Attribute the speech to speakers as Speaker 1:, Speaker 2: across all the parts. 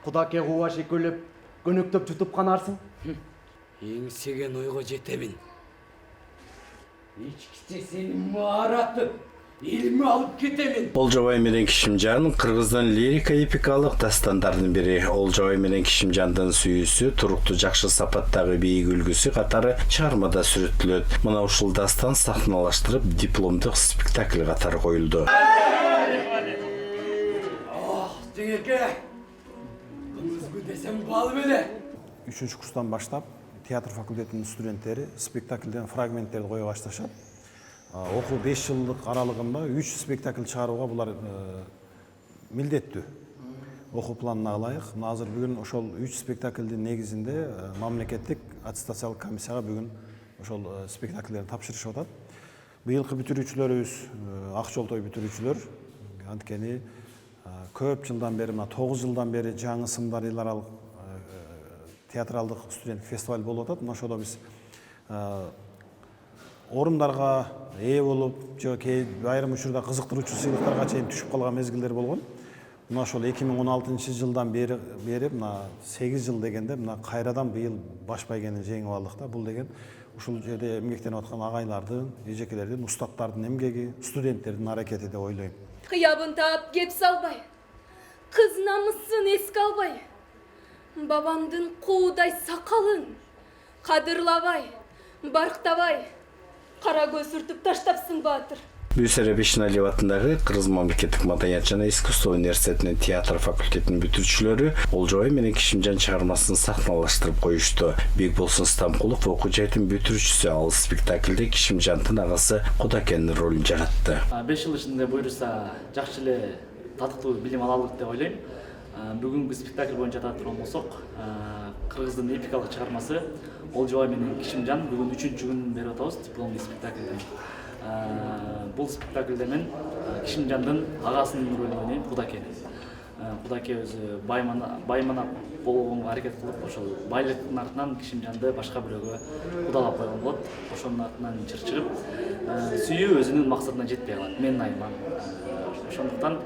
Speaker 1: Кудаке кубаш экөөлөп көнөктөп жутуп канарсың.
Speaker 2: Еңсеген ойго жетемин. Ичкиче сени мааратып, илме алып кетемин.
Speaker 3: Олжобай менен Кишимжан Кыргыздын лирика эпикалык дастандардын бири. Олжобай менен Кишимжандын сүйүүсү, туруктуу жакшы сапаттагы бийик үлгүсү катары чыгармада сүрөттөлөт. Мына ушул дастан сахналаштырып дипломдук спектакль катары коюлду.
Speaker 2: Жеңеке, кымызгы десем бал беле.
Speaker 4: 3-чү курстан баштап театр факультетинин студенттери спектакльден фрагменттерди кое башташат. Окуу 5 жылдык аралыгында 3 спектакль чыгарууга булар милдеттүү. Окуу планына ылайык. Азыр бүгүн ошол 3 спектакльдин негизинде мамлекеттик аттестациялык комиссияга бүгүн ошол спектакльдерди тапшырышып атат. Быйылкы бүтүрүүчүлөрүбүз ак жолтой бүтүрүүчүлөр. Анткени көп жылдан бери, 9 жылдан бери жаңы сымдар эл аралык театралдык студенттик фестиваль болуп атат. Ошодо биз орундарга ээ болуп, же айрым учурда кызыктыруучу сыйлыктарга чейин түшүп калган мезгилдер болгон. Мына ошол 2016-жылдан бери 8 жыл дегенде кайрадан быйыл баш байгени жеңип алдык да. Бул деген ушул жерде эмгектенип аткан агайлардын, эжекелердин, устаттардын эмгеги, студенттердин аракети деп ойлойм.
Speaker 5: Кыябын таап кеп салбай, кыз намысын эске албай, бабамдын куудай сакалын кадырлабай, барктабай, кара көз сүртүп таштапсың баатыр.
Speaker 3: Бүйсер Бешиналиев атындагы Кыргыз мамлекеттик маданият жана искусство университетинин театр факультетинин бүтүрүүчүлөрү Олжобай менен Кишимжан чыгармасын сахналаштырып коюшту. Бекболсун Стамкулов окуу жайдын бүтүрүүчүсү, ал спектакльде Кишимжандын агасы Кудакенин ролун жаратты.
Speaker 6: 5 жыл ичинде буюрса жакшы эле татыктуу билим алалык деп ойлойм. Бүгүнкү спектакль боюнча айтат турган болсок, Кыргыздын эпикалык чыгармасы Олжобай менен Кишимжан бүгүн 3-чү күнүн берип атабыз дипломдук спектакльден. Бул спектакльде мен Кишимжандын агасынын ролун ойнойм, Кудаке. Кудаке өзү баймана болгонго аракет кылып, ошол байлыктын артынан Кишимжанды башка бирөөгө кудалап койгон болот. Ошонун артынан чыгып, сүйүү өзүнүн максатына жетпей калат. Менин айыман. Ошондуктан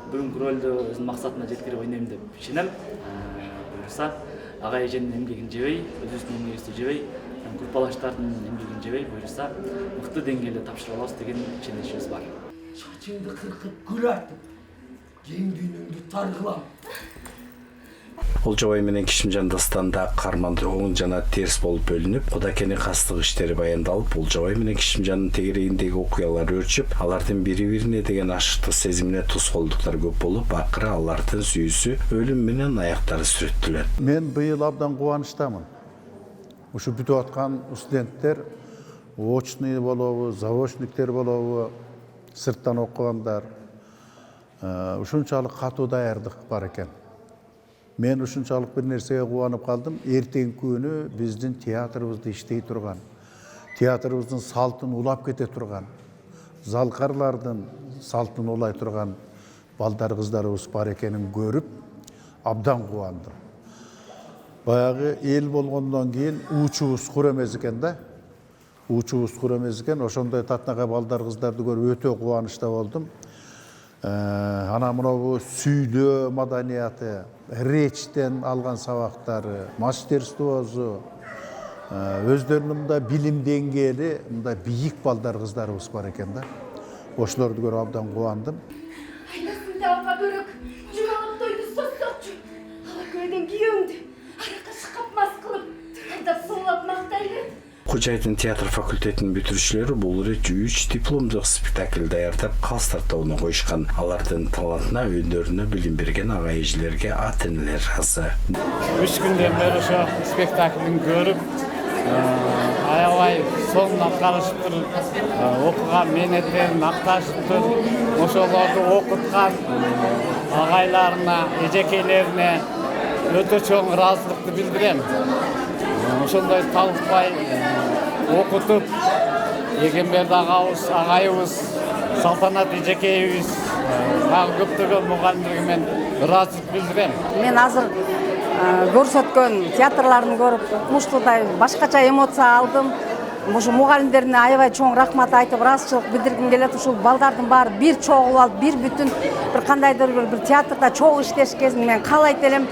Speaker 6: бүгүнкү ролду өзүнүн максатына жеткирип ойнойм деп ишенем. Буюрса ага эженин эмгегин жебей, өзүбүздүн эмгегибизди жебей, группалаштардын эмгегин жебей, буюрса мыкты деңгээлде тапшырып алабыз деген ишеничибиз бар.
Speaker 2: Чачыңды кыркып гүл артып, кең дүйнөңдү таргылам.
Speaker 3: Олжобай менен Кишимжан дастанда карманды оң жана терс болуп бөлүнүп, Кудакенин кастык иштери баяндалып, Олжобай менен Кишимжандын тегерегиндеги окуялар өрчүп, алардын бири-бирине деген ашыктык сезимине тоскоолдуктар көп болуп, акыры алардын сүйүүсү өлүм менен аяктары сүрөттөлөт.
Speaker 7: Мен быйыл абдан кубанычтамын. Ушу бүтүп аткан студенттер очный болобу, заочниктер болобу, сырттан окугандар. Ушунчалык катуу даярдык бар экен. Мен ушунчалык бир нерсеге кубанып калдым. Эртеңки күнү биздин театрыбызды иштей турган, театрыбыздын салтын улап кете турган, залкарлардын салтын улай турган балдар кыздарыбыз бар экенин көрүп, абдан кубандым. Баягы эл болгондон кийин уучубуз кур эмес экен да. Уучубуз кур эмес экен. Ошондой татнага балдар кыздарды көрүп өтө кубанычта болдум. Ана мынау сүйлөө маданияты, речтен алган сабактары, мастерствосу, өздөрүнүн мындай билим деңгээли, мындай бийик балдар кыздарыбыз бар экен да. Ошолорду көрүп абдан кубандым.
Speaker 5: Айласында ага бөрөк, жумалып тойду соссокчу. Ала көйдөн күйөөңдү, аракка шыкап мас кылып, турда суулап мактайлы.
Speaker 3: Кожайдын театр факультетинин бүтүрүүчүлөрү бул ирет 3 дипломдук спектакль даярдап калыстартууну коюшкан. Алардын талантына, өндөрүнө билим берген ага эжелерге ата-энелер ыраазы.
Speaker 8: 3 күндөн бери ошо спектакльин көрүп, аябай сонуна карашып туруп, окуган мээнеттерин акташып туруп, ошолорду окуткан агайларына, эжекелерине өтө чоң ыраазычылыкты билдирем. Ошондой талыкпай окутуп, Егемберди агабыз, агайыбыз, Салтанат эжекейибиз, көптөгөн мугалимдерге мен ыраазычылык билдирем.
Speaker 9: Мен азыр көрсөткөн театрларын көрүп, укмуштуудай башкача эмоция алдым. Ошо мугалимдерине аябай чоң рахмат айтып, ыраазычылык билдиргим келет. Ушул балдардын баары бир чогулуп алып, бир бүтүн бир кандайдыр бир театрда чогуу иштешкесин мен каалайт элем.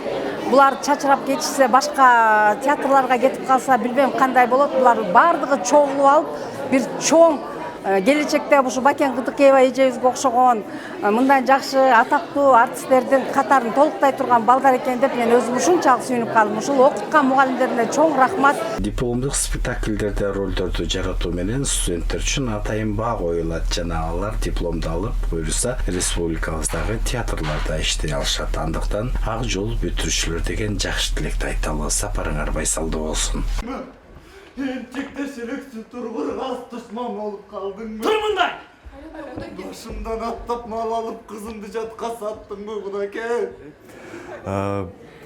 Speaker 9: булар чачырап кетишсе, башка театрларга кетип калса, билбейм кандай болот. Булар баардыгы чогулуп алып, бир чоң келечекте ушу Бакен Кыдыкеева эжебизге окшогон мындай жакшы атактуу артисттердин катарын толуктай турган балдар экен деп мен өзүм ушунчалык сүйүнүп калдым. Ушул окуткан мугалимдерине чоң рахмат.
Speaker 3: Дипломдук спектакльдерде ролдорду жаратуу менен студенттер үчүн атайын баа коюлат жана алар дипломду алып, буюрса республикабыздагы театрларда иштей алышат. Андыктан ак жол бүтүрүүчүлөр деген жакшы тилекти айталы. Сапарыңар байсалдуу болсун.
Speaker 1: Ençikte şerefsiz turgur az düşman olup kaldın mı?
Speaker 6: Tur mындай!
Speaker 1: Başımdan atlap mal alıp kızımdı жатқа sattın mı Kudake?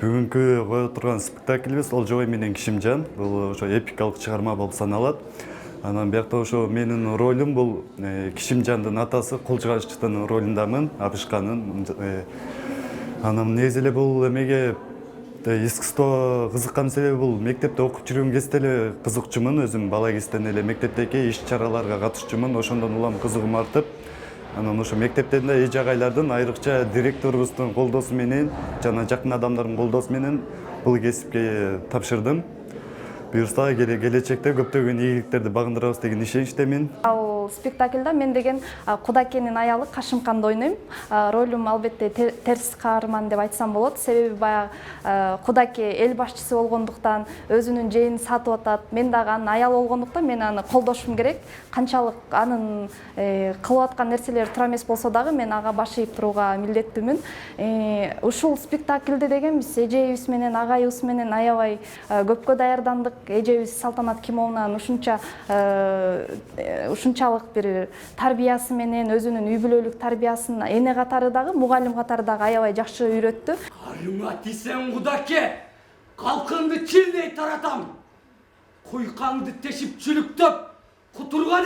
Speaker 10: Бүгүнкү кое турган спектаклибиз Олжобой менен Кишимжан. Бул ошо эпикалык чыгарма болуп саналат. Анан биякта ошо менин ролум бул Кишимжандын атасы Кулчугачтын ролундамын, Абышканын. Анан негизи эле бул эмеге искусство кызыккан себеби бул мектепте окуп жүргөн кезде эле кызыкчумун, өзүм бала кезден эле мектептеги иш-чараларга катышчумун, ошондон улам кызыгым артып, анан ошо мектептен да эже агайлардын, айрыкча директорубуздун колдоосу менен жана жакын адамдардын колдоосу менен бул кесипке тапшырдым. Буюрса келечекте көптөгөн ийгиликтерди багындырабыз деген ишеничтемин.
Speaker 11: Ал спектакльда мен деген Кудакенин аялы Кашымканды ойнойм. Ролум албетте терс каарман деп айтсам болот. Себеби баягы Кудаке эл башчысы болгондуктан өзүнүн жээнин сатып атат. Мен дагы анын аялы болгондуктан мен аны колдошум керек. Канчалык анын кылып аткан нерселери туура эмес болсо дагы мен ага баш ийип турууга милдеттүүмүн. Ушул спектакльде деген биз эжебиз менен агайыбыз менен аябай көпкө даярдандык. Эжебиз Салтанат Кимовнанын ушунчалык бир тарбиясы менен өзүнүн үй бүлөлүк тарбиясын эне катары дагы, мугалим катары дагы аябай жакшы үйрөттү.
Speaker 2: Карыңа тисең Кудаке, калкыңды чилдей таратам. Куйкаңды тешип чүлүктөп, кутурган